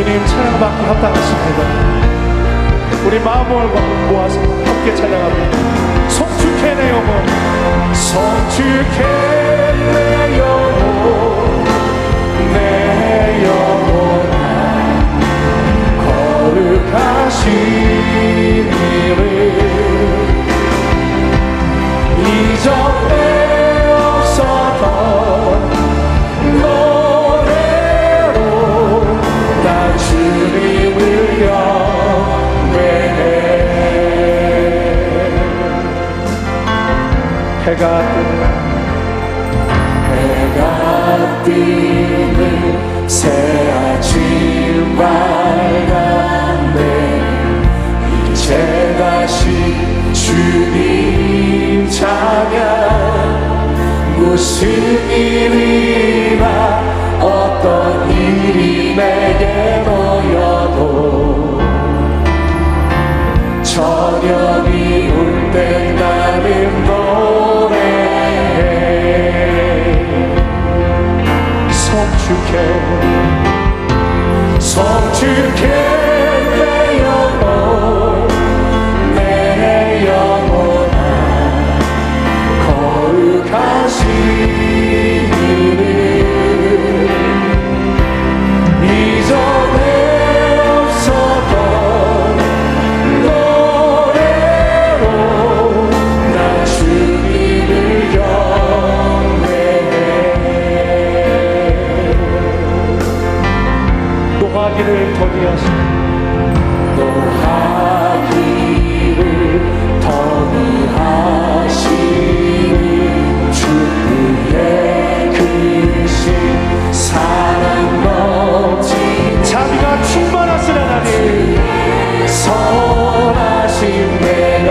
주님 찬양받기 합당하십니다. 우리 마음을 모아서 함께 찬양합니다. 성축해 내 영혼, 성축해 내 영혼, 내 영혼아 거룩하신 이를 이전에 없었던 노래로 난 주님을 영배해. 해가 뜨는 새 아침 밝았네. 이제 다시 주님 찬양. 무슨 일이나 어떤 일이 내게 놓여도 저녁이 올 때 나는 노래해. 성축해 성축해 내 영혼, 내 영혼아 거룩하신 이를 이전에 없었던 노래로 난 주님을 영배해. 노하기를 더디하시네. 노하기를 더디하시니 주의 크신 사랑 넘치 자비가 충만하시는 하나님 선하신 내가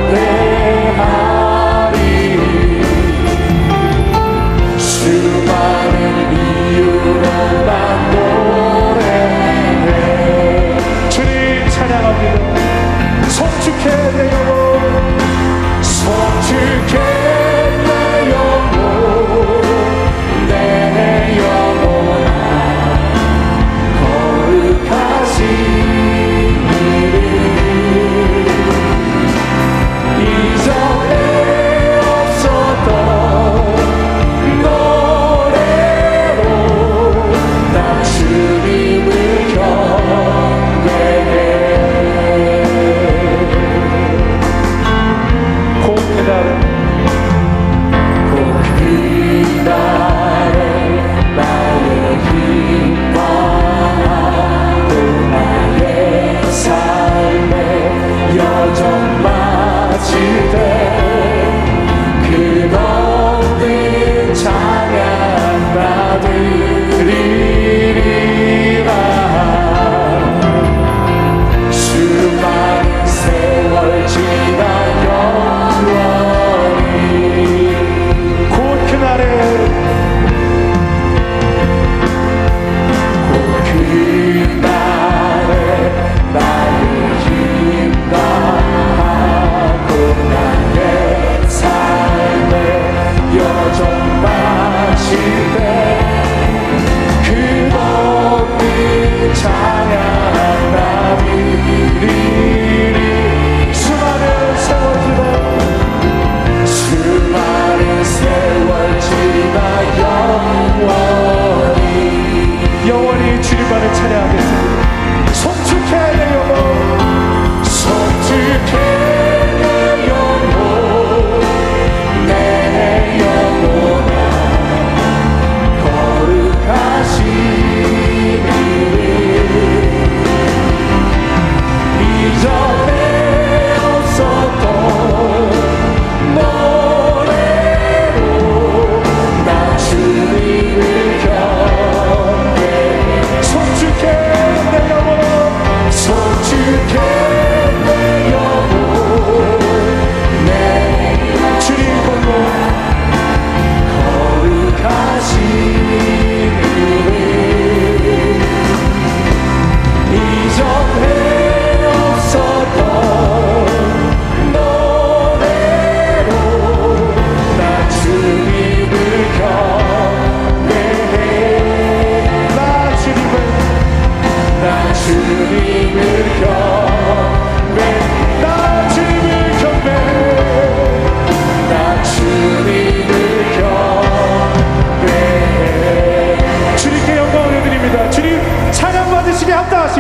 노래하리. 수많은 이유로 난 노래해. 주님 찬양합니다. 성축해 내 영혼, 성축해 내 영혼, 내 영혼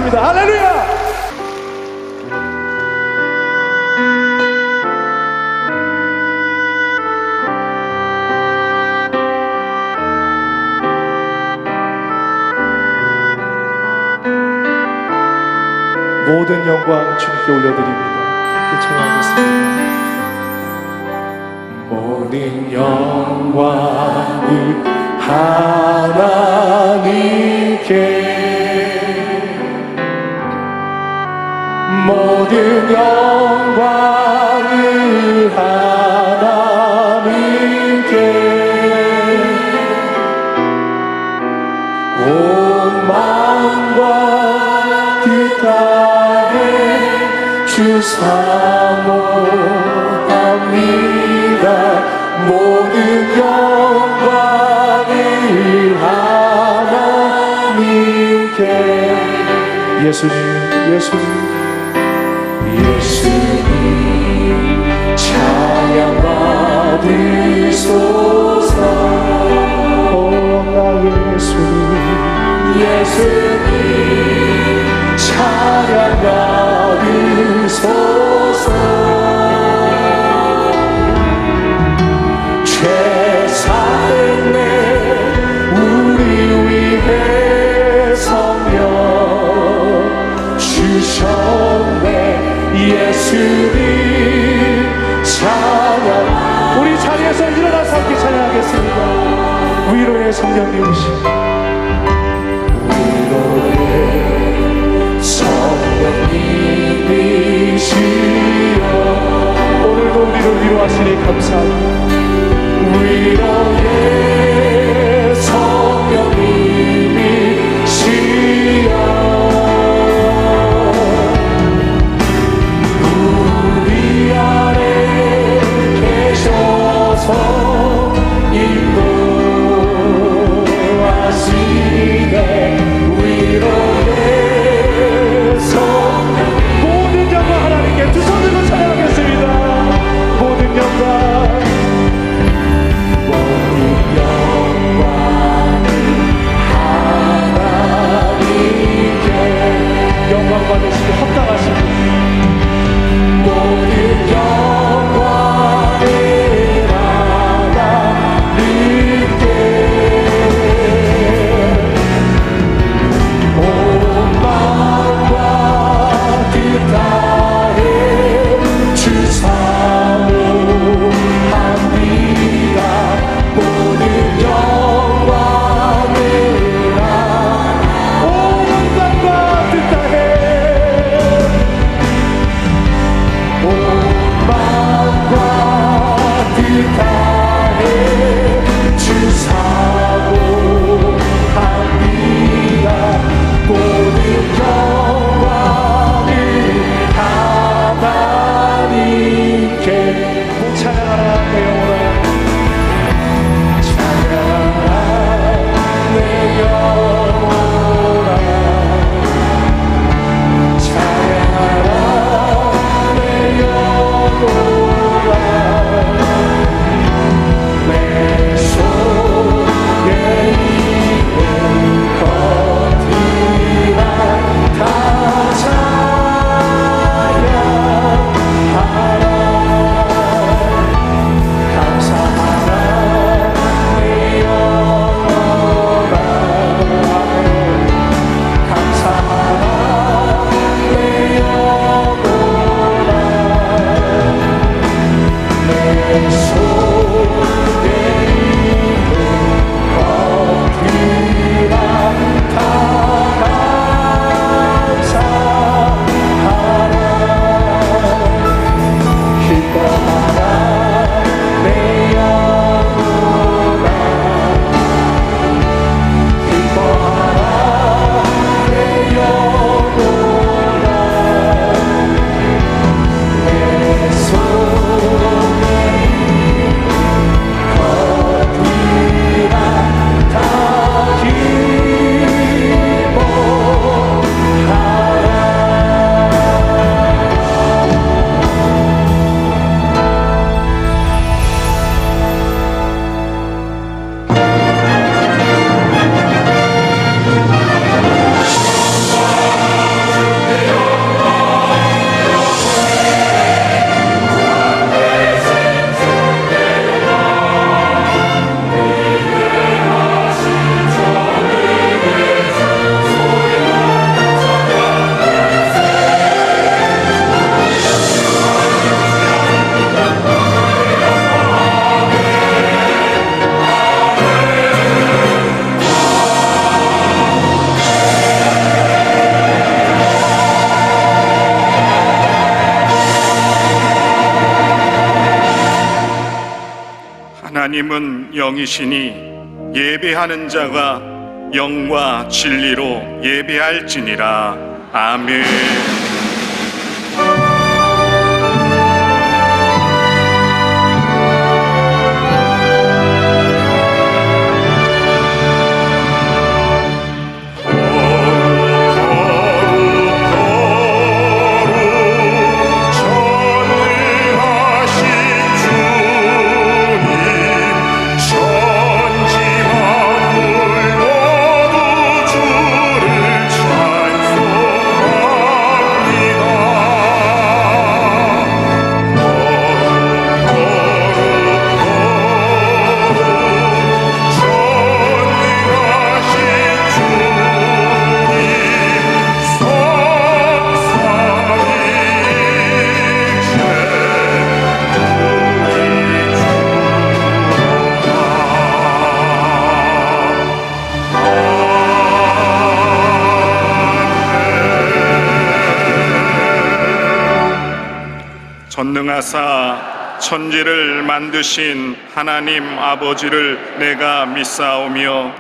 찬양하겠습니다. 할렐루야. 모든 영광 주님께 올려드립니다. 함께 찬양하겠습니다. 모든 영광이 하나님께, 모든 영광을 하나님께, 온 마음과 뜻 다해 주 사모합니다. 모든 영광을 하나님께. 예수님, 예수님, 예수님 찬양 받으소서. 오 나의 예수님, 예수님 찬양 받으소서. 죄사했네 우리 위해 성령 주셨네. 예수님 찬양. 우리 자리에서 일어나서 함께 찬양하겠습니다. 위로의 성령님이시, 위로의 성령님이시여, 오늘도 우리를 위로하시니 감사합니다. 위로의 성령님이시여, 우리 안에 계셔서 인도하시네. 위로의 성령. 모든 영광 하나님께 두 손 들고 찬양하겠습니다. 모든 영광, 모든 영광 하나님은 영이시니 예배하는 자가 영과 진리로 예배할지니라. 아멘. 전능하사 천지를 만드신 하나님 아버지를 내가 믿사오며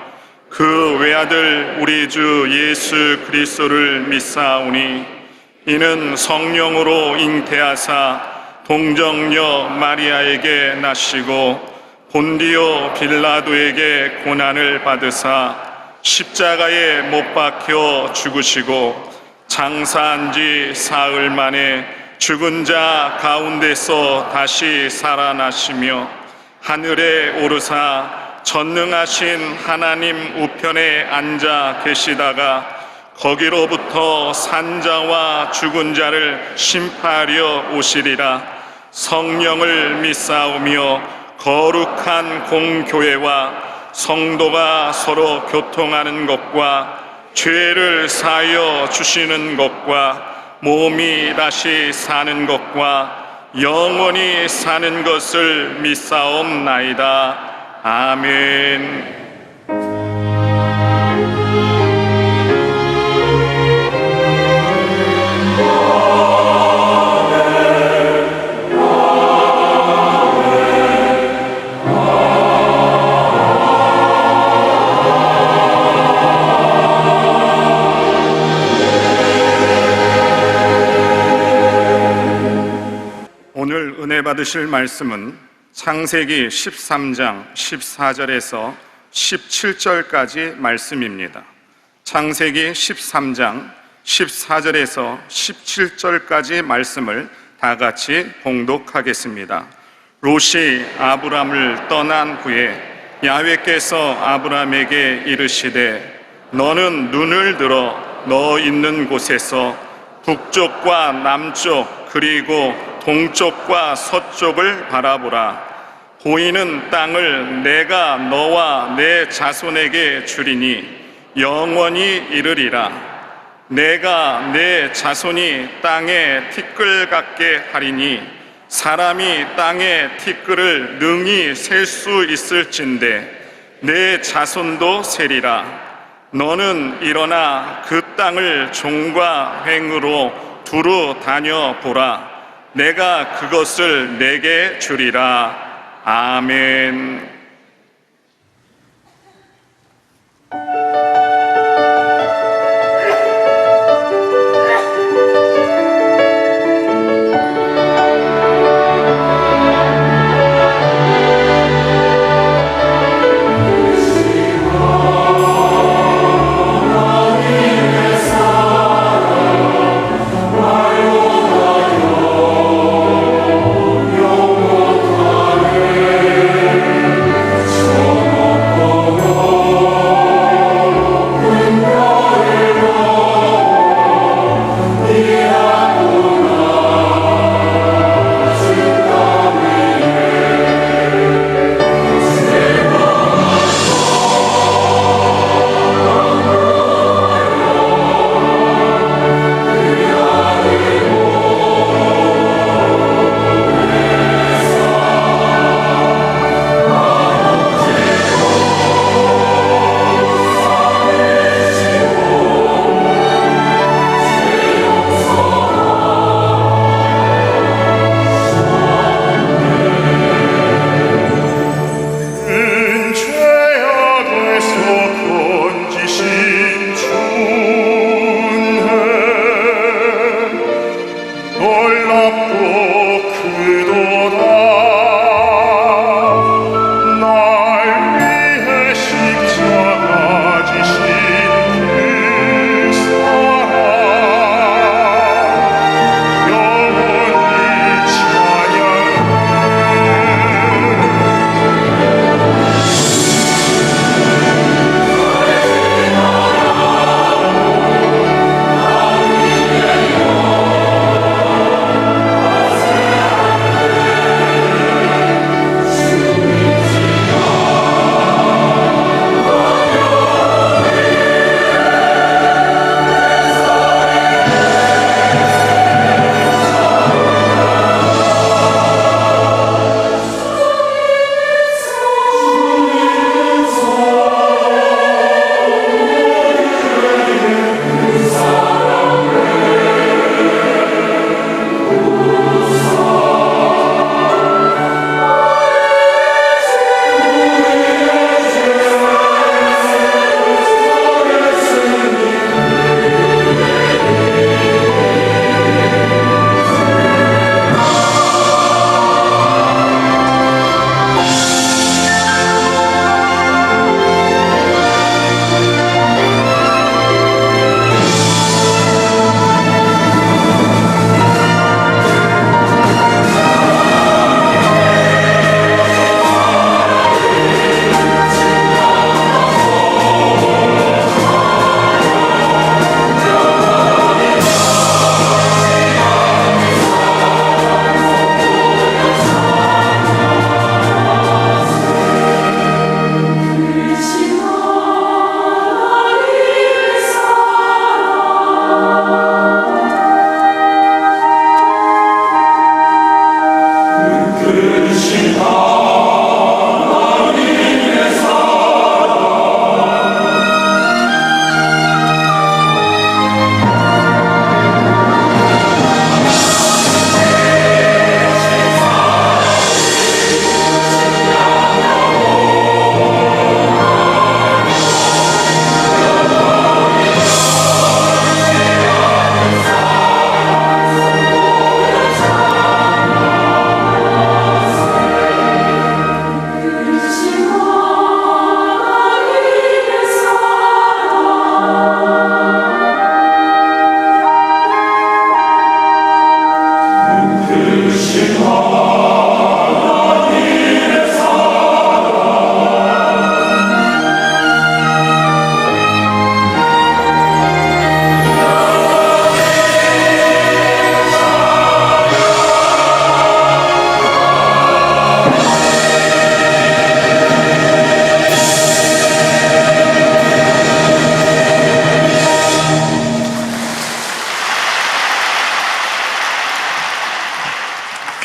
그 외아들 우리 주 예수 그리스도를 믿사오니 이는 성령으로 잉태하사 동정녀 마리아에게 나시고 본디오 빌라도에게 고난을 받으사 십자가에 못 박혀 죽으시고 장사한 지 사흘 만에 죽은 자 가운데서 다시 살아나시며 하늘에 오르사 전능하신 하나님 우편에 앉아 계시다가 거기로부터 산자와 죽은 자를 심판하려 오시리라. 성령을 믿사오며 거룩한 공교회와 성도가 서로 교통하는 것과 죄를 사하여 주시는 것과 몸이 다시 사는 것과 영원히 사는 것을 믿사옵나이다. 아멘. 오늘 은혜 받으실 말씀은 창세기 13장 14절에서 17절까지 말씀입니다. 창세기 13장 14절에서 17절까지 말씀을 다 같이 봉독하겠습니다. 롯이 아브람을 떠난 후에 야훼께서 아브람에게 이르시되 너는 눈을 들어 너 있는 곳에서 북쪽과 남쪽 그리고 동쪽과 서쪽을 바라보라. 보이는 땅을 내가 너와 내 자손에게 주리니 영원히 이르리라. 내가 내 자손이 땅에 티끌 같게 하리니 사람이 땅의 티끌을 능히 셀 수 있을진데 내 자손도 세리라. 너는 일어나 그 땅을 종과 횡으로 두루 다녀보라. 내가 그것을 내게 주리라. 아멘.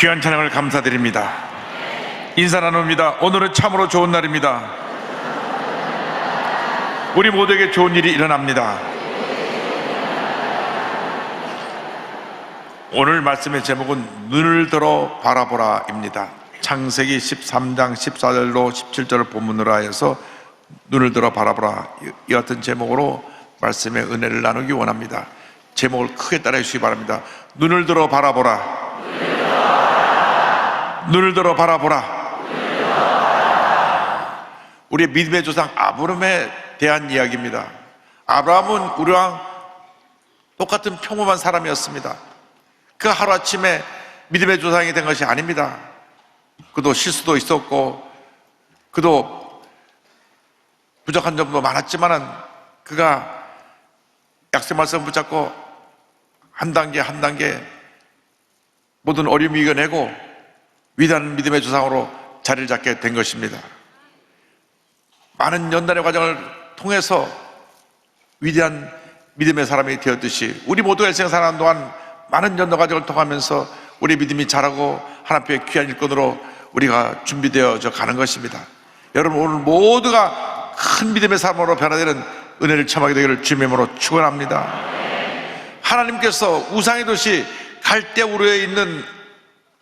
귀한 찬양을 감사드립니다. 인사 나눕니다. 오늘은 참으로 좋은 날입니다. 우리 모두에게 좋은 일이 일어납니다. 오늘 말씀의 제목은 눈을 들어 바라보라입니다. 창세기 13장 14절로 17절을 본문으로 하여서 눈을 들어 바라보라, 이 같은 제목으로 말씀의 은혜를 나누기 원합니다. 제목을 크게 따라해 주시기 바랍니다. 눈을 들어 바라보라. 눈을 들어 바라보라. 우리의 믿음의 조상 아브라함에 대한 이야기입니다. 아브라함은 우리랑 똑같은 평범한 사람이었습니다. 그 하루아침에 믿음의 조상이 된 것이 아닙니다. 그도 실수도 있었고 그도 부족한 점도 많았지만은 그가 약속 말씀 붙잡고 한 단계 한 단계 모든 어려움 이겨내고 위대한 믿음의 조상으로 자리를 잡게 된 것입니다. 많은 연단의 과정을 통해서 위대한 믿음의 사람이 되었듯이 우리 모두 일생 살아가는 동안 많은 연단 과정을 통하면서 우리 믿음이 자라고 하나님의 귀한 일꾼으로 우리가 준비되어져 가는 것입니다. 여러분, 오늘 모두가 큰 믿음의 사람으로 변화되는 은혜를 체험하게 되기를 주님의 이름으로 축원합니다. 하나님께서 우상의 도시 갈대우르에 있는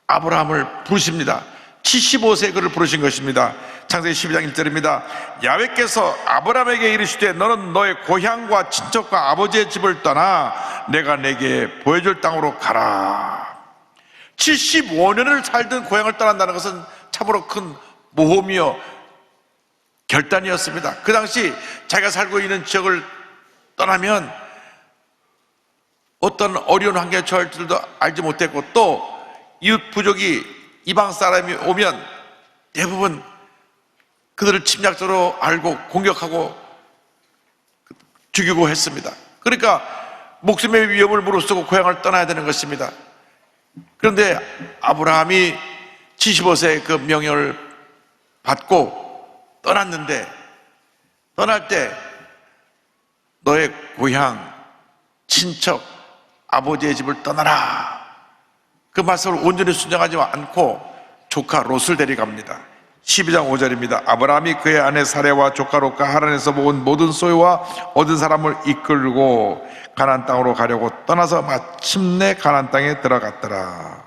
아브라함을 부르십니다. 75세에 그를 부르신 것입니다. 창세기 12장 1절입니다. 야훼께서 아브라함에게 이르시되 너는 너의 고향과 친척과 아버지의 집을 떠나 내가 내게 보여줄 땅으로 가라. 75년을 살던 고향을 떠난다는 것은 참으로 큰 모험이요 결단이었습니다. 그 당시 자기가 살고 있는 지역을 떠나면 어떤 어려운 환경에 처할 줄도 알지 못했고 또 이웃 부족이 이방 사람이 오면 대부분 그들을 침략적으로 알고 공격하고 죽이고 했습니다. 그러니까 목숨의 위협을 무릅쓰고 고향을 떠나야 되는 것입니다. 그런데 아브라함이 75세의 그 명령을 받고 떠났는데 떠날 때 너의 고향, 친척, 아버지의 집을 떠나라. 그 말씀을 온전히 순종하지 않고 조카 롯을 데려갑니다. 12장 5절입니다. 아브라함이 그의 아내 사레와 조카 롯과 하란에서 모은 모든 소유와 얻은 사람을 이끌고 가나안 땅으로 가려고 떠나서 마침내 가나안 땅에 들어갔더라.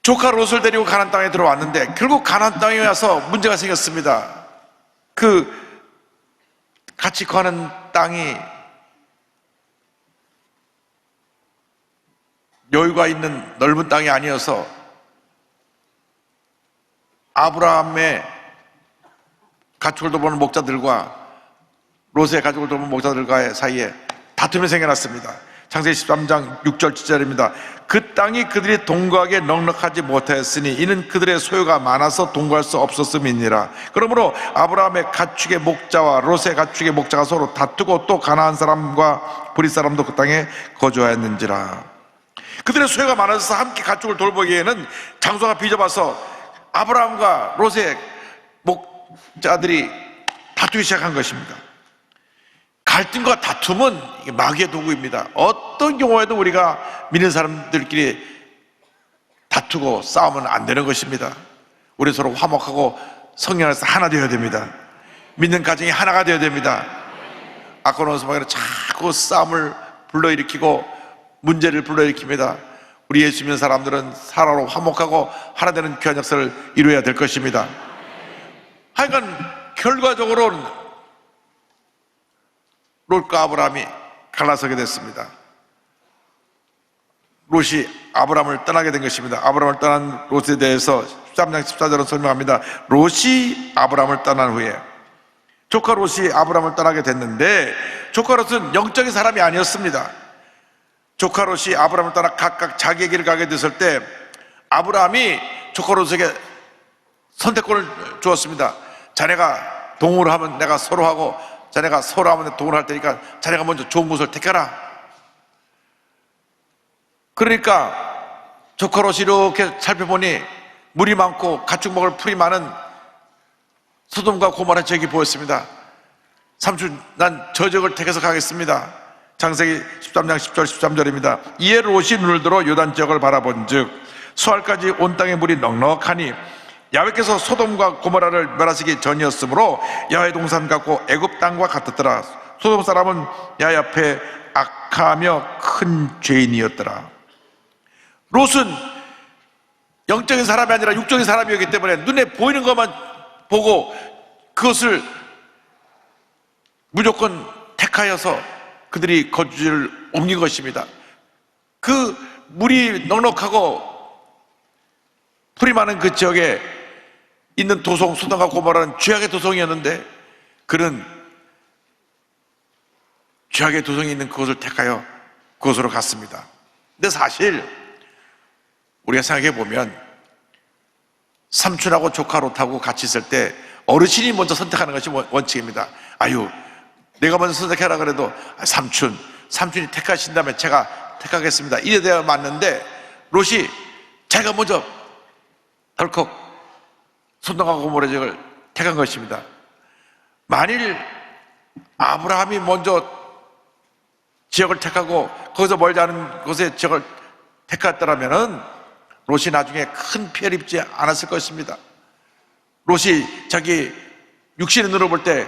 조카 롯을 데리고 가나안 땅에 들어왔는데 결국 가나안 땅에 와서 문제가 생겼습니다. 그 같이 거하는 땅이 여유가 있는 넓은 땅이 아니어서 아브라함의 가축을 돌보는 목자들과 롯의 가축을 돌보는 목자들과의 사이에 다툼이 생겨났습니다. 창세기 13장 6절 7절입니다. 그 땅이 그들이 동거하기에 넉넉하지 못하였으니 이는 그들의 소유가 많아서 동거할 수 없었음이니라. 그러므로 아브라함의 가축의 목자와 롯의 가축의 목자가 서로 다투고 또 가나안 사람과 브릿 사람도 그 땅에 거주하였는지라. 그들의 소유가 많아서 함께 가축을 돌보기에는 장소가 비좁아서 아브라함과 롯의 목자들이 다투기 시작한 것입니다. 갈등과 다툼은 마귀의 도구입니다. 어떤 경우에도 우리가 믿는 사람들끼리 다투고 싸우면 안 되는 것입니다. 우리 서로 화목하고 성령 안에서 하나 되어야 됩니다. 믿는 가정이 하나가 되어야 됩니다. 아까는 소방에는 자꾸 싸움을 불러일으키고 문제를 불러일으킵니다. 우리 예수 믿는 사람들은 사랑으로 화목하고 하나 되는 귀한 역사를 이루어야 될 것입니다. 하여간 결과적으로는 롯과 아브라함이 갈라서게 됐습니다. 롯이 아브라함을 떠나게 된 것입니다. 아브라함을 떠난 롯에 대해서 13장 14절은 설명합니다. 롯이 아브라함을 떠난 후에 조카 롯이 아브라함을 떠나게 됐는데 조카 롯은 영적인 사람이 아니었습니다. 조카 롯이 아브라함을 떠나 각각 자기의 길을 가게 됐을 때 아브라함이 조카 롯에게 선택권을 주었습니다. 자네가 동으로 하면 내가 서로 하고 자네가 서로 하면 동으로 할 테니까 자네가 먼저 좋은 곳을 택하라. 그러니까 조카 롯이 이렇게 살펴보니 물이 많고 가축 먹을 풀이 많은 소돔과 고모라 지역이 보였습니다. 삼촌, 난 저 지역을 택해서 가겠습니다. 창세기 13장 10절 13절입니다. 이에 롯이 눈을 들어 요단 지역을 바라본즉 수알까지 온 땅의 물이 넉넉하니 야훼께서 소돔과 고모라를 멸하시기 전이었으므로 야훼 동산 같고 애굽 땅과 같았더라. 소돔 사람은 야훼 앞에 악하며 큰 죄인이었더라. 롯은 영적인 사람이 아니라 육적인 사람이었기 때문에 눈에 보이는 것만 보고 그것을 무조건 택하여서 그들이 거주지를 옮긴 것입니다. 그 물이 넉넉하고 풀이 많은 그 지역에 있는 도성 소돔과 고모라는 죄악의 도성이었는데 그는 죄악의 도성이 있는 그곳을 택하여 그곳으로 갔습니다. 근데 사실 우리가 생각해 보면 삼촌하고 조카 롯하고 같이 있을 때 어르신이 먼저 선택하는 것이 원칙입니다. 아유, 내가 먼저 선택해라 그래도 삼촌이 택하신다면 제가 택하겠습니다. 이래 돼야 맞는데 롯이 자기가 먼저 덜컥 소돔과 고모라 지역을 택한 것입니다. 만일 아브라함이 먼저 지역을 택하고 거기서 멀지 않은 곳에 지역을 택했더라면 롯이 나중에 큰 피해를 입지 않았을 것입니다. 롯이 자기 육신의 눈으로 볼 때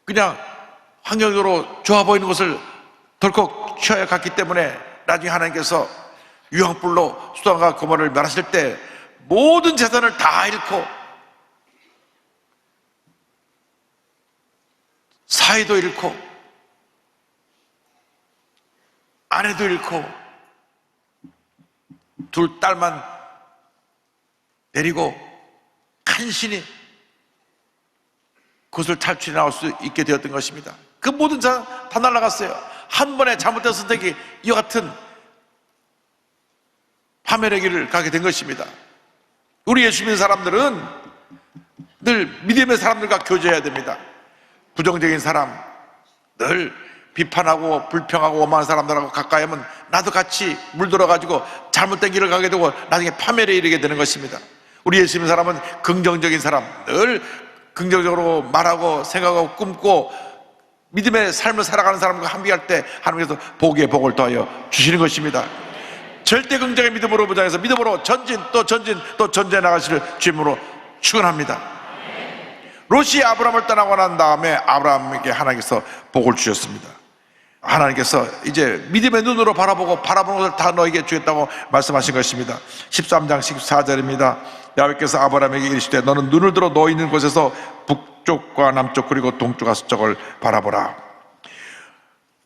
그냥 환경적으로 좋아 보이는 것을 덜컥 취하여 갔기 때문에 나중에 하나님께서 유황불로 소돔과 고모라를 멸하실 때 모든 재산을 다 잃고 사이도 잃고 아내도 잃고 둘 딸만 데리고 간신히 그것을 탈출해 나올 수 있게 되었던 것입니다. 그 모든 재산 다 날아갔어요. 한 번에 잘못된 선택이 이와 같은 파멸의 길을 가게 된 것입니다. 우리 예수 믿는 사람들은 늘 믿음의 사람들과 교제해야 됩니다. 부정적인 사람, 늘 비판하고 불평하고 오만한 사람들하고 가까이 하면 나도 같이 물들어가지고 잘못된 길을 가게 되고 나중에 파멸에 이르게 되는 것입니다. 우리 예수 믿는 사람은 긍정적인 사람, 늘 긍정적으로 말하고 생각하고 꿈고 믿음의 삶을 살아가는 사람과 함께할 때 하나님께서 복의 복을 더하여 주시는 것입니다. 절대 긍정의 믿음으로 무장해서 믿음으로 전진 또 전진 또 전진해 나가시를 주님으로 축원합니다. 롯이 아브라함을 떠나고 난 다음에 아브라함에게 하나님께서 복을 주셨습니다. 하나님께서 이제 믿음의 눈으로 바라보고 바라보는 것을 다 너에게 주겠다고 말씀하신 것입니다. 13장 14절입니다. 야훼께서 아브라함에게 이르시되 너는 눈을 들어 너 있는 곳에서 북쪽과 남쪽 그리고 동쪽과 서쪽을 바라보라.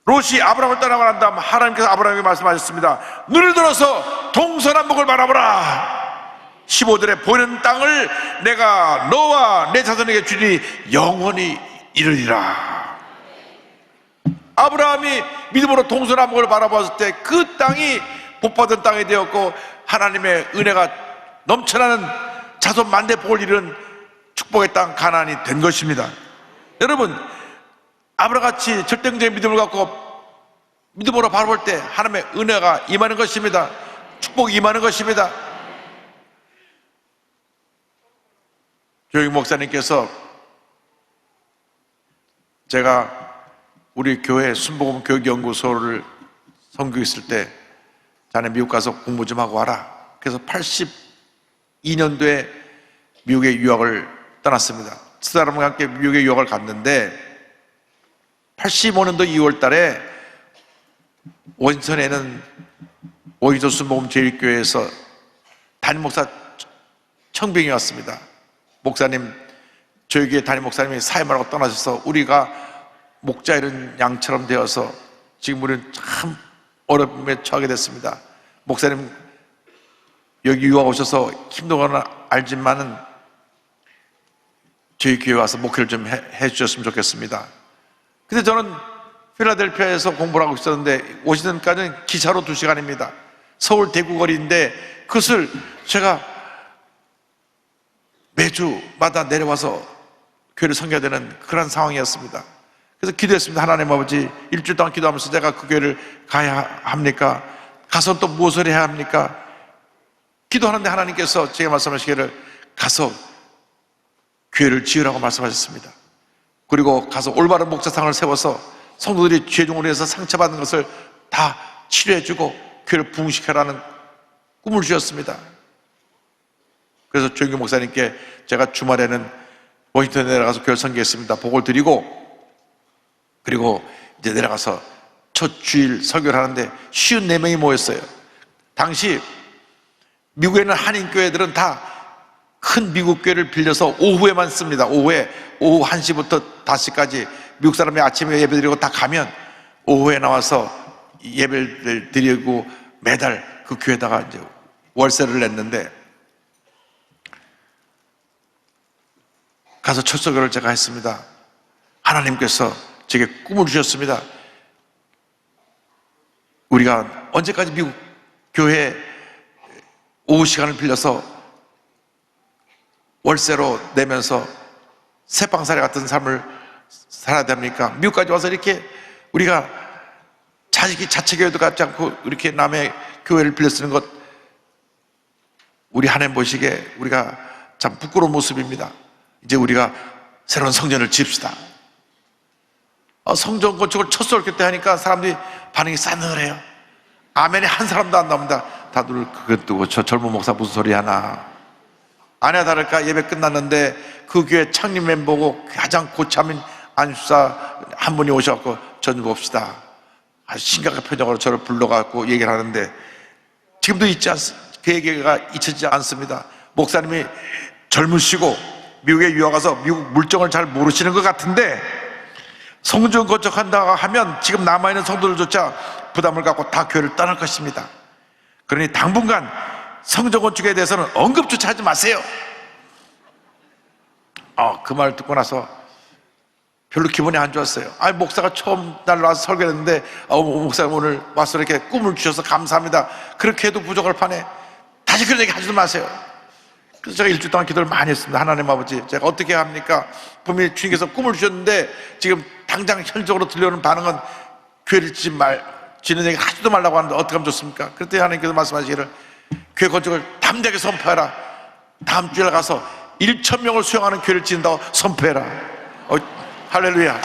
롯이 아브라함을 떠나고 난 다음 하나님께서 아브라함에게 말씀하셨습니다. 눈을 들어서 동서남북을 바라보라. 15절에 보이는 땅을 내가 너와 내 자손에게 주니 영원히 이르리라. 아브라함이 믿음으로 동서남북을 바라봤을 때 그 땅이 복받은 땅이 되었고 하나님의 은혜가 넘쳐나는 자손 만대 복을 이룬 축복의 땅 가나안이 된 것입니다. 여러분, 아브라함같이 절대적인 믿음을 갖고 믿음으로 바라볼 때 하나님의 은혜가 임하는 것입니다. 축복이 임하는 것입니다. 조영희 목사님께서 제가 우리 교회 순복음 교육연구소를 선교했을 때 자네 미국 가서 공부 좀 하고 와라. 그래서 82년도에 미국에 유학을 떠났습니다. 두 사람과 함께 미국에 유학을 갔는데 85년도 2월 달에 워싱턴에는 워싱턴 순복음 제일교회에서 담임 목사 청빙이 왔습니다. 목사님, 저희 교회 담임 목사님이 사임하라고 떠나셔서 우리가 목자 이런 양처럼 되어서 지금 우리는 참 어려움에 처하게 됐습니다. 목사님 여기 유학 오셔서 힘들거나 알지만은 저희 교회 와서 목회를 좀 해주셨으면 좋겠습니다. 근데 저는 필라델피아에서 공부를 하고 있었는데 워싱턴까지는 기차로 2시간입니다. 서울 대구 거리인데 그것을 제가 매주마다 내려와서 교회를 섬겨야 되는 그런 상황이었습니다. 그래서 기도했습니다. 하나님 아버지, 일주일 동안 기도하면서 제가 그 교회를 가야 합니까? 가서 또 무엇을 해야 합니까? 기도하는데 하나님께서 제게 말씀하시기를 가서 교회를 지으라고 말씀하셨습니다. 그리고 가서 올바른 목자상을 세워서 성도들이 죄종으로 해서 상처받은 것을 다 치료해주고 교회를 부흥시켜라는 꿈을 주셨습니다. 그래서 조영규 목사님께 제가 주말에는 워싱턴에 내려가서 교회 설교했습니다. 복을 드리고, 그리고 이제 내려가서 첫 주일 설교를 하는데 54명이 모였어요. 당시 미국에 있는 한인교회들은 다 큰 미국 교회를 빌려서 오후에만 씁니다. 오후 1시부터 5시까지 미국 사람이 아침에 예배 드리고 다 가면 오후에 나와서 예배를 드리고 매달 그 교회에다가 이제 월세를 냈는데, 가서 첫 설교를 제가 했습니다. 하나님께서 제게 꿈을 주셨습니다. 우리가 언제까지 미국 교회 오후 시간을 빌려서 월세로 내면서 새빵살이 같은 삶을 살아야 됩니까? 미국까지 와서 이렇게 우리가 자식이 자체교회도 갖지 않고 이렇게 남의 교회를 빌려 쓰는 것, 우리 하나님 보시기에 우리가 참 부끄러운 모습입니다. 이제 우리가 새로운 성전을 지읍시다. 성전 건축을 첫 설교 때 하니까 사람들이 반응이 싸늘해요. 아멘이 한 사람도 안 나옵니다. 다들 그것 두고 저 젊은 목사 무슨 소리 하나. 아니야 다를까 예배 끝났는데 그 교회 창립 멤버고 가장 고참인 안수사 한 분이 오셔갖고 전 봅시다. 아주 심각한 표정으로 저를 불러갖고 얘기를 하는데, 지금도 그 얘기가 잊혀지지 않습니다. 목사님이 젊으시고 미국에 유학 가서 미국 물정을 잘 모르시는 것 같은데 성전 건축한다고 하면 지금 남아있는 성도들조차 부담을 갖고 다 교회를 떠날 것입니다. 그러니 당분간 성전 건축에 대해서는 언급조차 하지 마세요. 그 말 듣고 나서 별로 기분이 안 좋았어요. 목사가 처음 날 와서 설교했는데 목사님 오늘 와서 이렇게 꿈을 주셔서 감사합니다. 그렇게 해도 부족할 판에 다시 그런 얘기 하지도 마세요. 그래서 제가 일주일 동안 기도를 많이 했습니다. 하나님 아버지, 제가 어떻게 합니까? 분명히 주님께서 꿈을 주셨는데 지금 당장 현실적으로 들려오는 반응은 교회를 짓는 얘기 하지도 말라고 하는데 어떻게 하면 좋습니까? 그랬더니 하나님께서 말씀하시기를 교회 건축을 담대하게 선포해라. 다음 주에 가서 1,000명을 수용하는 교회를 짓는다고 선포해라. 할렐루야.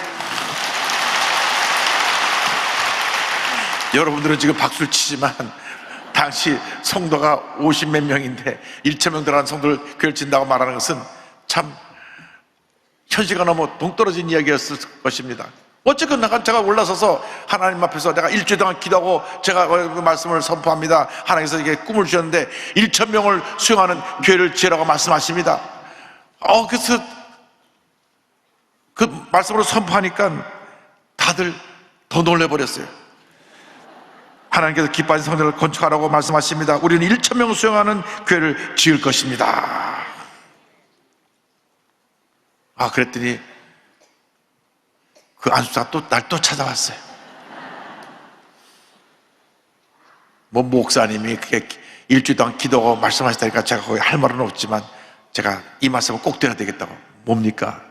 여러분들은 지금 박수를 치지만 당시 성도가 50몇 명인데 1,000명 들어가는 성도를 교회를 짓는다고 말하는 것은 참 현실과 너무 동떨어진 이야기였을 것입니다. 어쨌건 제가 올라서서 하나님 앞에서 내가 일주일 동안 기도하고 제가 그 말씀을 선포합니다. 하나님께서 이게 꿈을 주셨는데 1,000명을 수용하는 교회를 지으라고 말씀하십니다. 그래서 그 말씀으로 선포하니까 다들 더 놀래버렸어요. 하나님께서 기뻐하신 성전을 건축하라고 말씀하십니다. 우리는 1,000명을 수용하는 교회를 지을 것입니다. 그랬더니 그 안수사가 날 또 찾아왔어요. 목사님이 그게 일주일 동안 기도하고 말씀하시다니까 제가 거기 할 말은 없지만 제가 이 말씀을 꼭 드려야 되겠다고. 뭡니까?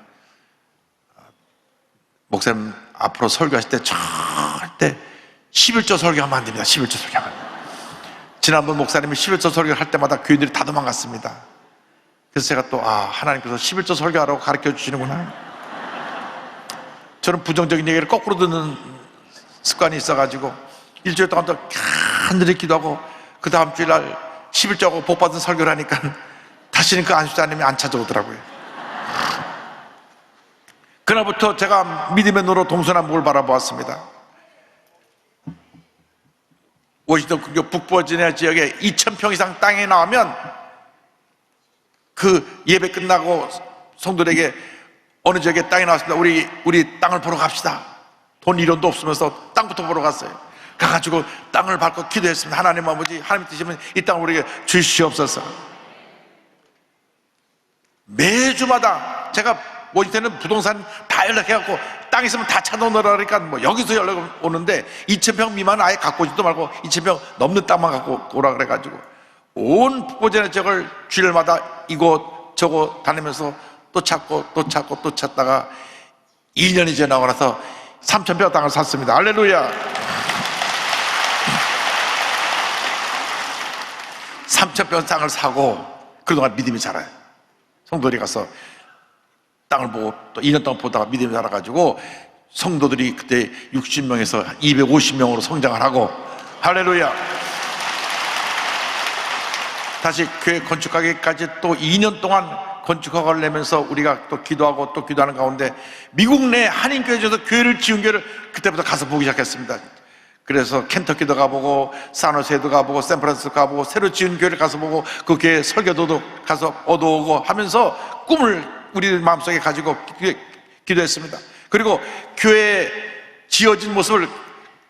목사님 앞으로 설교하실 때 절대 11조 설교하면 안 됩니다. 11조 설교하면. 지난번 목사님이 11조 설교를 할 때마다 교인들이 다 도망갔습니다. 그래서 제가 또 하나님께서 11조 설교하라고 가르쳐 주시는구나. 저는 부정적인 얘기를 거꾸로 듣는 습관이 있어가지고 일주일 동안 또 간절히 기도하고 그 다음 주일날 11조하고 복받은 설교를 하니까 다시는 그 안수자님이 안 찾아오더라고요. 그날부터 제가 믿음의 눈으로 동서남북을 바라보았습니다. 워싱턴 북버지니아 지역에 2,000평 이상 땅이 나오면 그 예배 끝나고 성도들에게 어느 지역에 땅이 나왔습니다. 우리 땅을 보러 갑시다. 돈 1원도 없으면서 땅부터 보러 갔어요. 가가지고 땅을 밟고 기도했습니다. 하나님 아버지, 하나님 뜻이면 이 땅을 우리에게 주시옵소서. 매주마다 제가 워싱턴은 부동산 다 연락해갖고 땅 있으면 다 찾아오느라 그러니까 여기서 연락 오는데 2,000평 미만 아예 갖고 오지도 말고 2,000평 넘는 땅만 갖고 오라 그래가지고 온 북부지나 지역을 주일마다 이곳 저곳 다니면서 또 찾고 또 찾고 또 찾다가 2년이 지나고 나서 3,000평 땅을 샀습니다. 할렐루야. 3,000평 땅을 사고 그동안 믿음이 자라요. 성도들이 가서 땅을 보고 또 2년 동안 보다가 믿음이 자라가지고 성도들이 그때 60명에서 250명으로 성장을 하고, 할렐루야. 다시 교회 건축하기까지 또 2년 동안 건축허가를 내면서 우리가 또 기도하고 또 기도하는 가운데 미국 내 한인교회에서 교회를 지은 교회를 그때부터 가서 보기 시작했습니다. 그래서 켄터키도 가보고 산호세도 가보고 샌프란시스코 가보고 새로 지은 교회를 가서 보고 그 교회 설교도도 가서 얻어오고 하면서 꿈을 우리 마음속에 가지고 기도했습니다. 그리고 교회 지어진 모습을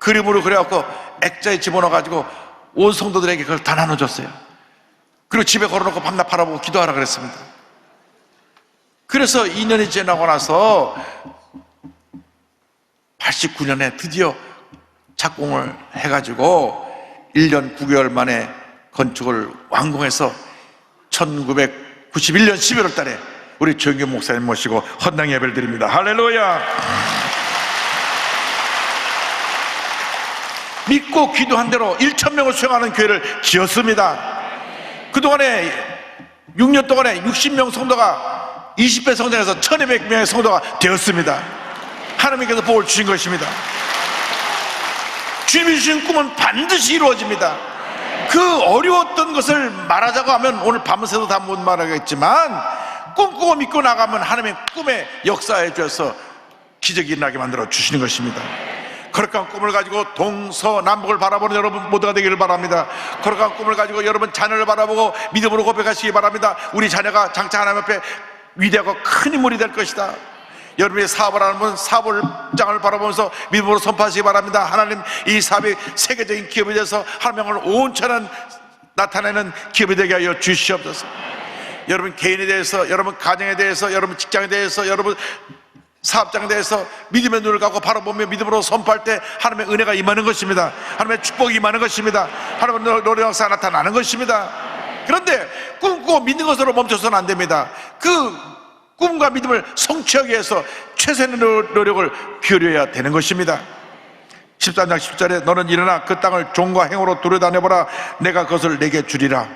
그림으로 그려갖고 액자에 집어넣어가지고 온 성도들에게 그걸 다 나눠줬어요. 그리고 집에 걸어놓고 밤낮 바라보고 기도하라 그랬습니다. 그래서 2년이 지나고 나서 89년에 드디어 착공을 해가지고 1년 9개월 만에 건축을 완공해서 1991년 11월 달에 우리 조영균 목사님 모시고 헌당 예배를 드립니다. 할렐루야. 믿고 기도한 대로 1,000명을 수용하는 교회를 지었습니다. 그동안에 6년 동안에 60명 성도가 20배 성장해서 1,200명의 성도가 되었습니다. 하나님께서 복을 주신 것입니다. 주님이 주신 꿈은 반드시 이루어집니다. 그 어려웠던 것을 말하자고 하면 오늘 밤새도 다 못 말하겠지만 꿈꾸고 믿고 나가면 하나님의 꿈에 역사해 주셔서 기적이 일어나게 만들어 주시는 것입니다. 거룩한 꿈을 가지고 동서남북을 바라보는 여러분 모두가 되기를 바랍니다. 거룩한 꿈을 가지고 여러분 자녀를 바라보고 믿음으로 고백하시기 바랍니다. 우리 자녀가 장차 하나님 앞에 위대하고 큰 인물이 될 것이다. 여러분이 사업을 하는 분 사업장을 바라보면서 믿음으로 선포하시기 바랍니다. 하나님, 이 사업이 세계적인 기업이 돼서 하나님을 온천한 나타내는 기업이 되게 하여 주시옵소서. 여러분 개인에 대해서, 여러분 가정에 대해서, 여러분 직장에 대해서, 여러분 사업장에 대해서 믿음의 눈을 갖고 바라보며 믿음으로 선포할 때 하나님의 은혜가 임하는 것입니다. 하나님의 축복이 임하는 것입니다. 하나님의 노래 역사가 나타나는 것입니다. 그런데 꿈꾸고 믿는 것으로 멈춰서는 안 됩니다. 그 꿈과 믿음을 성취하기 위해서 최선의 노력을 기울여야 되는 것입니다. 13장 10절에 너는 일어나 그 땅을 종과 행으로 두루다녀보라. 내가 그것을 내게 주리라.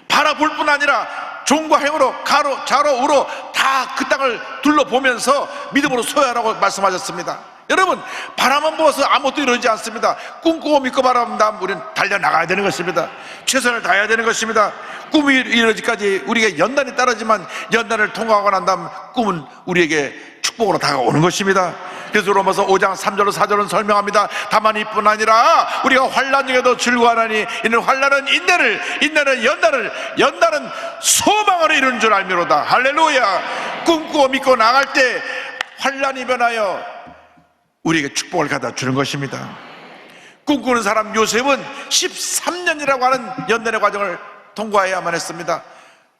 바라볼 뿐 아니라 종과 행으로 가로 좌로 우로 다 그 땅을 둘러보면서 믿음으로 소유하라고 말씀하셨습니다. 여러분, 바라만 보아서 아무것도 이루어지지 않습니다. 꿈꾸고 믿고 바라본 다음 우리는 달려나가야 되는 것입니다. 최선을 다해야 되는 것입니다. 꿈이 이루어지기까지 우리에게 연단이 따르지만 연단을 통과하고 난 다음 꿈은 우리에게 축복으로 다가오는 것입니다. 그래서 로마서 5장 3절로 4절은 설명합니다. 다만 이뿐 아니라 우리가 환난 중에도 즐거워하나니 이는 환난은 인내를, 인내는 연단은 소망을 이루는 줄 알미로다. 할렐루야. 꿈꾸고 믿고 나갈 때 환난이 변하여 우리에게 축복을 갖다 주는 것입니다. 꿈꾸는 사람 요셉은 13년이라고 하는 연단의 과정을 통과해야만 했습니다.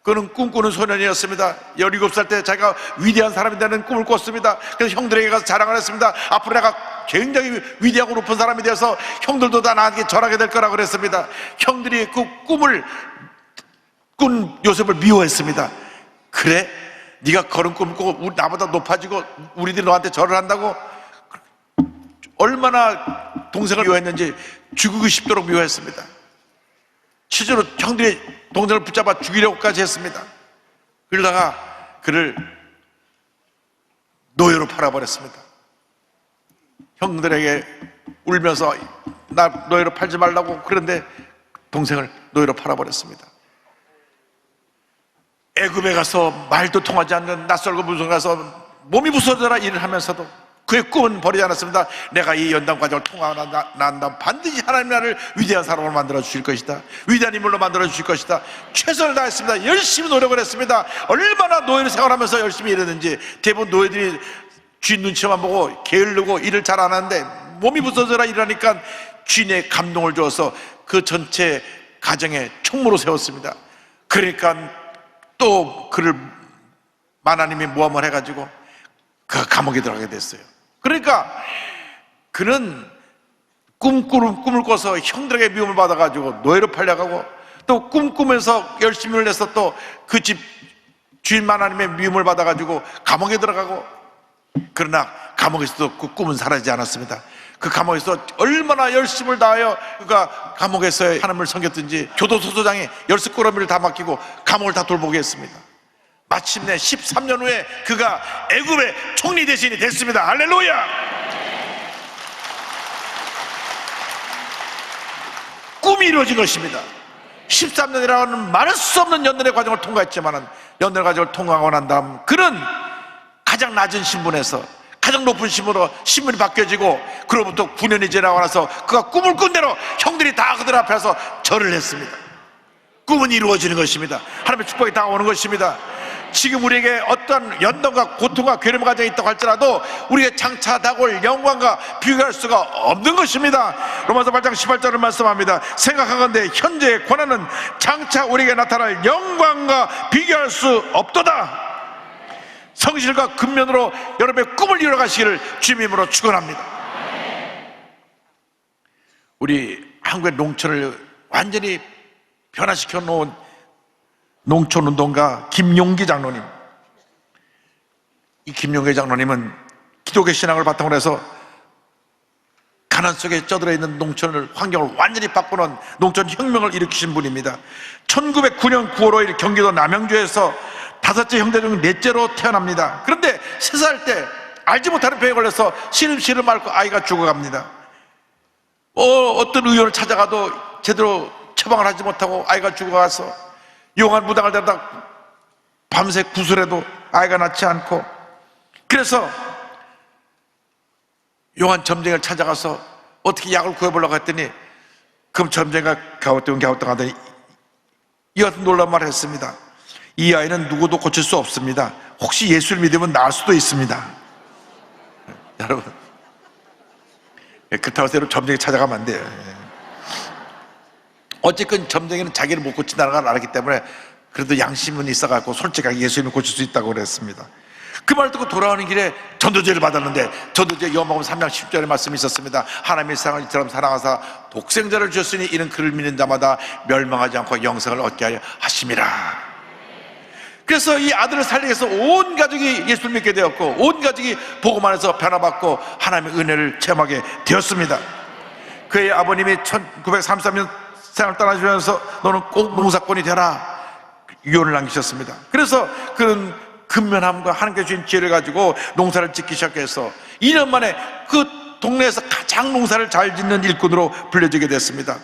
그는 꿈꾸는 소년이었습니다. 17살 때 자기가 위대한 사람이 되는 꿈을 꿨습니다. 그래서 형들에게 가서 자랑을 했습니다. 앞으로 내가 굉장히 위대하고 높은 사람이 되어서 형들도 다 나한테 절하게 될 거라고 그랬습니다. 형들이 그 꿈을 꾼 요셉을 미워했습니다. 그래? 네가 그런 꿈을 꾸고 나보다 높아지고 우리들이 너한테 절을 한다고? 얼마나 동생을 미워했는지 죽이고 싶도록 미워했습니다. 실제로 형들이 동생을 붙잡아 죽이려고까지 했습니다. 그러다가 그를 노예로 팔아버렸습니다. 형들에게 울면서 나 노예로 팔지 말라고, 그런데 동생을 노예로 팔아버렸습니다. 애굽에 가서 말도 통하지 않는 낯설고 무서운 가서 몸이 부서져라 일을 하면서도 그의 꿈은 버리지 않았습니다. 내가 이 연단 과정을 통과하고 난 다음 반드시 하나님 나를 위대한 사람으로 만들어 주실 것이다. 위대한 인물로 만들어 주실 것이다. 최선을 다했습니다. 열심히 노력을 했습니다. 얼마나 노예를 생활하면서 열심히 일했는지. 대부분 노예들이 주인 눈치만 보고 게으르고 일을 잘 안 하는데 몸이 부서져라 일하니까 주인의 감동을 주어서 그 전체 가정에 총무로 세웠습니다. 그러니까 또 그를 하나님이 모함을 해가지고 그 감옥에 들어가게 됐어요. 그러니까 그는 꿈을 꿔서 형들에게 미움을 받아가지고 노예로 팔려가고 또 꿈꾸면서 열심히 해서 또 그 집 주인 하나님의 미움을 받아가지고 감옥에 들어가고, 그러나 감옥에서도 그 꿈은 사라지지 않았습니다. 그 감옥에서 얼마나 열심을 다하여 그가 감옥에서 하나님을 섬겼든지 교도소장이 열쇠꾸러미를 다 맡기고 감옥을 다 돌보게 했습니다. 마침내 13년 후에 그가 애굽의 총리 대신이 됐습니다. 할렐루야. 꿈이 이루어진 것입니다. 13년이라는 말할 수 없는 연단의 과정을 통과했지만 연단의 과정을 통과하고 난 다음 그는 가장 낮은 신분에서 가장 높은 신분으로 신분이 바뀌어지고 그로부터 9년이 지나고 나서 그가 꿈을 꾼 대로 형들이 다 그들 앞에서 절을 했습니다. 꿈은 이루어지는 것입니다. 하나님의 축복이 다가오는 것입니다. 지금 우리에게 어떤 연단과 고통과 괴로움 과정이 있다고 할지라도 우리의 장차 다가올 영광과 비교할 수가 없는 것입니다. 로마서 8장 18절을 말씀합니다. 생각하건대 현재의 고난은 장차 우리에게 나타날 영광과 비교할 수 없도다. 성실과 근면으로 여러분의 꿈을 이루어 가시기를 주님의 이름으로 축원합니다. 우리 한국의 농촌을 완전히 변화시켜 놓은 농촌운동가 김용기 장로님, 이 김용기 장로님은 기독교 신앙을 바탕으로 해서 가난 속에 쩌들어 있는 농촌을 환경을 완전히 바꾸는 농촌 혁명을 일으키신 분입니다. 1909년 9월 5일 경기도 남양주에서 5째 형제 중 4째로 태어납니다. 그런데 3살 때 알지 못하는 병에 걸려서 시름시름 앓고 아이가 죽어갑니다. 어떤 의원을 찾아가도 제대로 처방을 하지 못하고 아이가 죽어가서 용한 무당을 데려다 밤새 구슬해도 아이가 낫지 않고, 그래서 용한 점쟁이를 찾아가서 어떻게 약을 구해보려고 했더니 그 점쟁이가 가오뚱 하더니 이 같은 놀라운 말을 했습니다. 이 아이는 누구도 고칠 수 없습니다. 혹시 예수를 믿으면 나을 수도 있습니다. 여러분, 그렇다고 해서 점쟁이 찾아가면 안 돼요. 어쨌든 점쟁이는 자기를 못 고친다는 걸 알았기 때문에 그래도 양심은 있어갖고 솔직하게 예수님을 고칠 수 있다고 그랬습니다. 그 말 듣고 돌아오는 길에 전도제를 받았는데, 전도제 요한복음 3장 10절의 말씀이 있었습니다. 하나님의 세상을 이처럼 사랑하사 독생자를 주셨으니 이는 그를 믿는 자마다 멸망하지 않고 영생을 얻게 하려 하심이라. 그래서 이 아들을 살리기 위해서 온 가족이 예수를 믿게 되었고 온 가족이 복음 안에서 변화받고 하나님의 은혜를 체험하게 되었습니다. 그의 아버님이 1933년 세상을 떠나시면서 너는 꼭 농사꾼이 되라 유언을 남기셨습니다. 그래서 그는 근면함과 하나님께 주신 지혜를 가지고 농사를 짓기 시작해서 2년 만에 그 동네에서 가장 농사를 잘 짓는 일꾼으로 불려지게 됐습니다.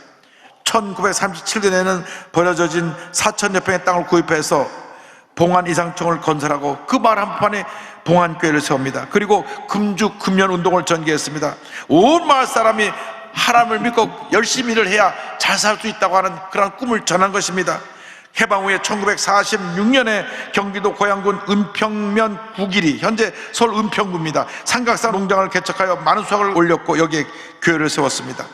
1937년에는 버려져진 4,000여 평의 땅을 구입해서 봉안 이상청을 건설하고 그 마을 한복판에 봉안교회를 세웁니다. 그리고 금주 금연 운동을 전개했습니다. 온 마을 사람이 하나님을 믿고 열심히 일을 해야 잘 살 수 있다고 하는 그런 꿈을 전한 것입니다. 해방 후에 1946년에 경기도 고양군 은평면 구길이 현재 서울 은평구입니다. 삼각산 농장을 개척하여 많은 수확을 올렸고 여기에 교회를 세웠습니다.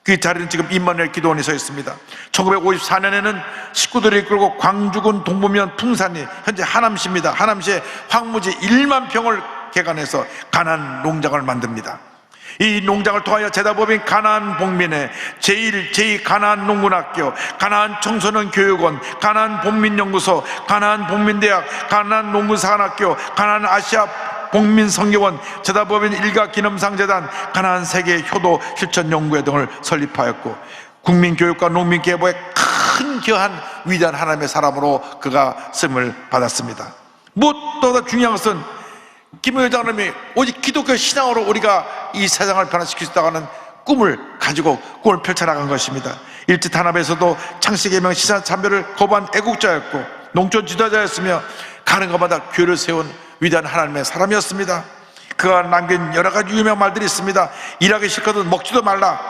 그 자리는 지금 임마누엘 기도원이 서 있습니다. 1954년에는 식구들을 이끌고 광주군 동부면 풍산리 현재 하남시입니다. 하남시에 황무지 1만 평을 개간해서 가나안 농장을 만듭니다. 이 농장을 통하여 제다법인 가나안 복민회, 제1 가나안 농군학교, 가나안 청소년 교육원, 가나안 복민연구소, 가나안 복민대학, 가나안 농군사관학교, 가나안 아시아 복민성교원, 제다법인 일가기념상재단, 가나안 세계 효도 실천연구회 등을 설립하였고 국민교육과 농민계보에 큰 기여한 위대한 하나님의 사람으로 그가 쓰임을 받았습니다. 무엇보다 중요한 것은 김용기 장로님이 오직 기독교 신앙으로 우리가 이 세상을 변화시킬 수 있다고 하는 꿈을 가지고 꿈을 펼쳐나간 것입니다. 일제탄압에서도 창씨개명 시사참배를 거부한 애국자였고 농촌 지도자였으며 가는 곳마다 교회를 세운 위대한 하나님의 사람이었습니다. 그가 남긴 여러 가지 유명한 말들이 있습니다. 일하기 싫거든 먹지도 말라.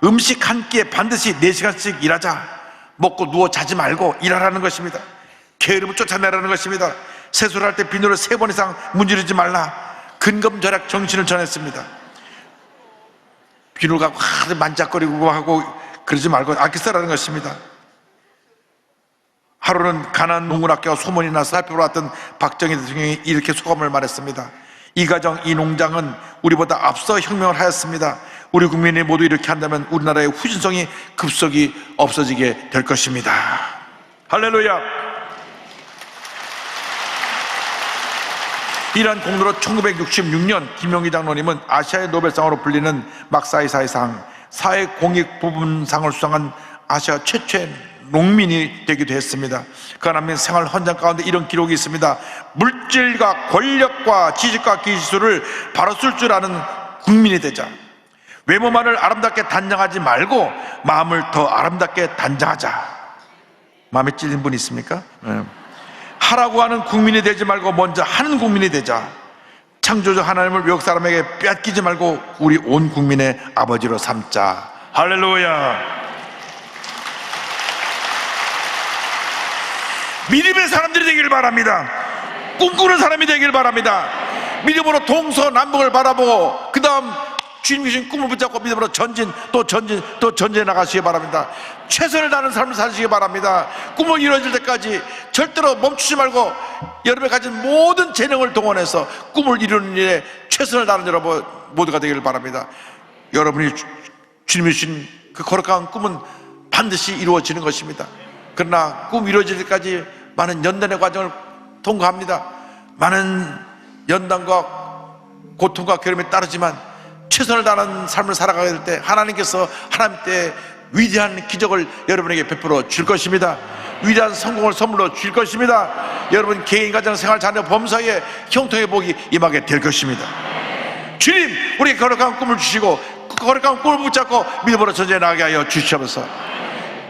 음식 한 끼에 반드시 4시간씩 일하자. 먹고 누워 자지 말고 일하라는 것입니다. 게으름을 쫓아내라는 것입니다. 세수를 할 때 비누를 3번 이상 문지르지 말라. 근검절약 정신을 전했습니다. 비누를 갖고 하도 만작거리고 하고 그러지 말고 아껴 쓰라는 것입니다. 하루는 가나안 농군학교가 소문이 나서 살펴보러 왔던 박정희 대통령이 이렇게 소감을 말했습니다. 이 가정, 이 농장은 우리보다 앞서 혁명을 하였습니다. 우리 국민이 모두 이렇게 한다면 우리나라의 후진성이 급속히 없어지게 될 것입니다. 할렐루야. 이러한 공로로 1966년 김용기 장로님은 아시아의 노벨상으로 불리는 막사이사이상 사회공익부분상을 수상한 아시아 최초의 농민이 되기도 했습니다. 그 남민 생활 헌장 가운데 이런 기록이 있습니다. 물질과 권력과 지식과 기술을 바로 쓸 줄 아는 국민이 되자. 외모만을 아름답게 단장하지 말고 마음을 더 아름답게 단장하자. 마음에 찔린 분 있습니까? 하라고 하는 국민이 되지 말고 먼저 하는 국민이 되자. 창조주 하나님을 외국 사람에게 빼앗기지 말고 우리 온 국민의 아버지로 삼자. 할렐루야. 믿음의 사람들이 되길 바랍니다. 꿈꾸는 사람이 되길 바랍니다. 믿음으로 동서남북을 바라보고 그 다음 주님 주신 꿈을 붙잡고 믿음으로 전진 또 전진 또 전진해 나가시기 바랍니다. 최선을 다하는 삶을 사시기 바랍니다. 꿈을 이루어질 때까지 절대로 멈추지 말고 여러분이 가진 모든 재능을 동원해서 꿈을 이루는 일에 최선을 다하는 여러분 모두가 되기를 바랍니다. 여러분이 주님이 주신 그 거룩한 꿈은 반드시 이루어지는 것입니다. 그러나 꿈 이루어질 때까지 많은 연단의 과정을 통과합니다. 많은 연단과 고통과 괴로움이 따르지만 최선을 다하는 삶을 살아가게 될 때 하나님께서 하나님 때 위대한 기적을 여러분에게 베풀어 줄 것입니다. 위대한 성공을 선물로 줄 것입니다. 여러분 개인, 가정, 생활, 자녀, 범사에 형통의 복이 임하게 될 것입니다. 주님, 우리에게 거룩한 꿈을 주시고 그 거룩한 꿈을 붙잡고 믿음으로 전진해 나가게 하여 주시옵소서.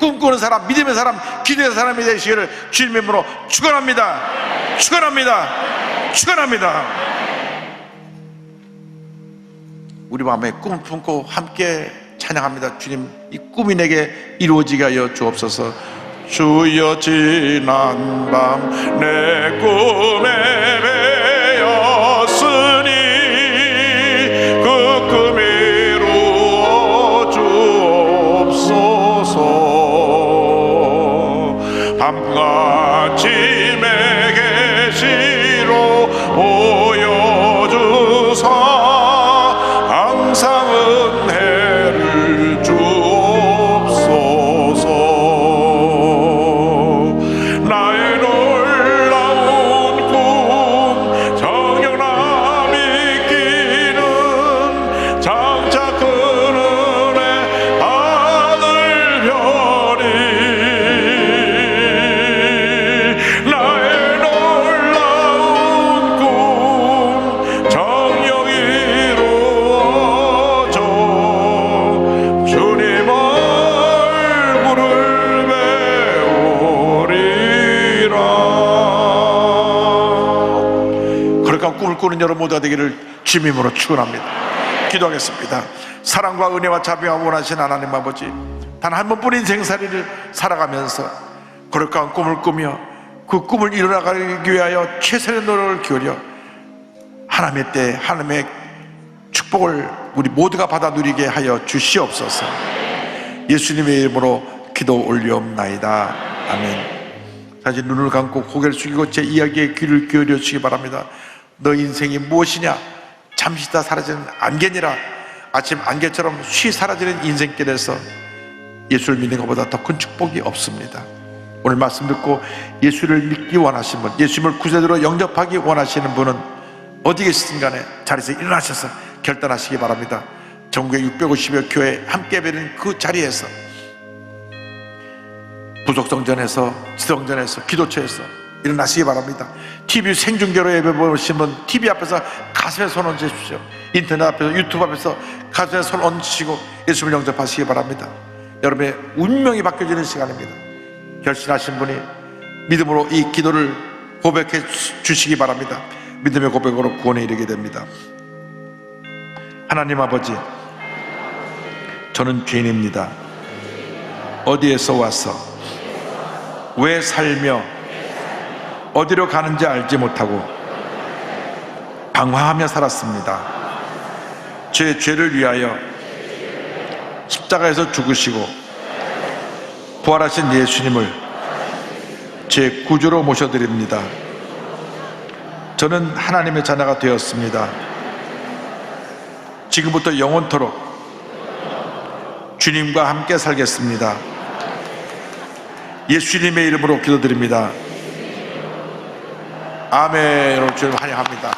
꿈꾸는 사람, 믿음의 사람, 기도의 사람이 되시기를 주님의 이름으로 축원합니다. 축원합니다. 축원합니다. 우리 마음에 꿈을 품고 함께 찬양합니다. 주님, 이 꿈이 내게 이루어지게 하여 주옵소서. 주여, 지난 밤 내 꿈에 배었으니 그 꿈 이루어 주옵소서. 밤같이 내게 계시로 보여주사 항상 은혜를 주옵소서. 나의 놀라운 꿈 정령나 믿기는 장차 큰 은혜 받을 별이 나의 놀라운 꿈 정령 이루어져 주님 얼굴을 배우리라. 그러니까 꿈을 꾸는 여러분 모두가 되기를 주님 이름으로 축원합니다. 기도하겠습니다. 사랑과 은혜와 자비와 원하신 하나님 아버지, 단 한 번뿐인 생살이를 살아가면서 거룩한 꿈을 꾸며 그 꿈을 이루어가기 위하여 최선의 노력을 기울여 하나님의 때 하나님의 축복을 우리 모두가 받아 누리게 하여 주시옵소서. 예수님의 이름으로 기도 올리옵나이다. 아멘. 자, 이제 눈을 감고 고개를 숙이고 제 이야기에 귀를 기울여 주시기 바랍니다. 너 인생이 무엇이냐? 잠시 있다 사라지는 안개니라. 아침 안개처럼 쉬 사라지는 인생길에서 예수를 믿는 것보다 더 큰 축복이 없습니다. 오늘 말씀 듣고 예수를 믿기 원하시는 분, 예수님을 구세주로 영접하기 원하시는 분은 어디 계시든 간에 자리에서 일어나셔서 결단하시기 바랍니다. 전국에 650여 교회 함께 예배드리는 그 자리에서 부속성전에서, 지성전에서, 기도처에서 일어나시기 바랍니다. TV 생중계로 예배 보시는 분 TV 앞에서 가슴에 손 얹으십시오. 인터넷 앞에서, 유튜브 앞에서 가슴에 손 얹으시고 예수를 영접하시기 바랍니다. 여러분의 운명이 바뀌어지는 시간입니다. 결심하신 분이 믿음으로 이 기도를 고백해 주시기 바랍니다. 믿음의 고백으로 구원에 이르게 됩니다. 하나님 아버지, 저는 죄인입니다. 어디에서 와서 왜 살며 어디로 가는지 알지 못하고 방황하며 살았습니다. 제 죄를 위하여 십자가에서 죽으시고 부활하신 예수님을 제 구주로 모셔드립니다. 저는 하나님의 자녀가 되었습니다. 지금부터 영원토록 주님과 함께 살겠습니다. 예수님의 이름으로 기도드립니다. 아멘. 주님 환영합니다.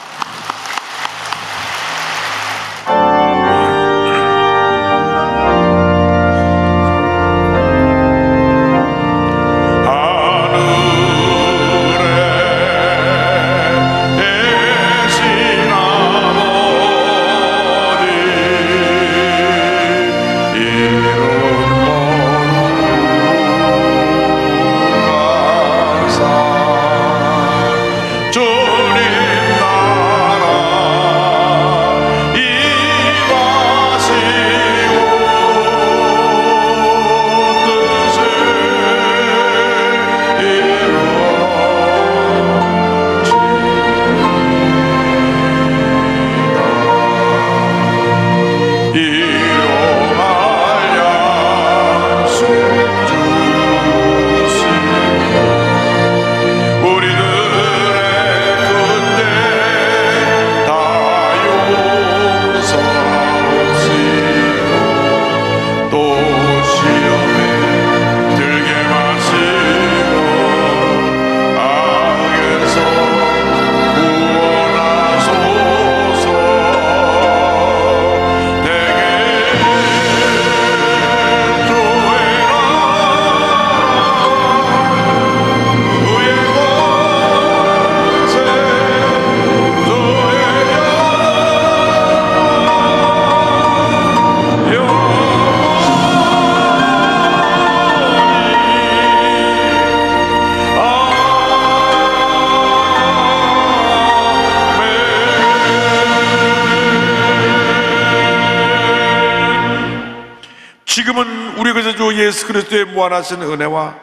지금은 우리 그저 예수 그리스도의 무한하신 은혜와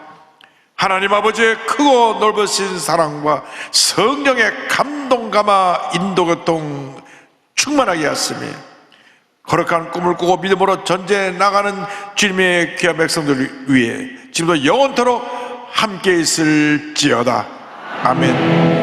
하나님 아버지의 크고 넓으신 사랑과 성령의 감동 감화 인도 교통 충만하게 하시며 거룩한 꿈을 꾸고 믿음으로 전제해 나가는 주님의 귀한 백성들 위해 지금도 영원토록 함께 있을지어다. 아멘.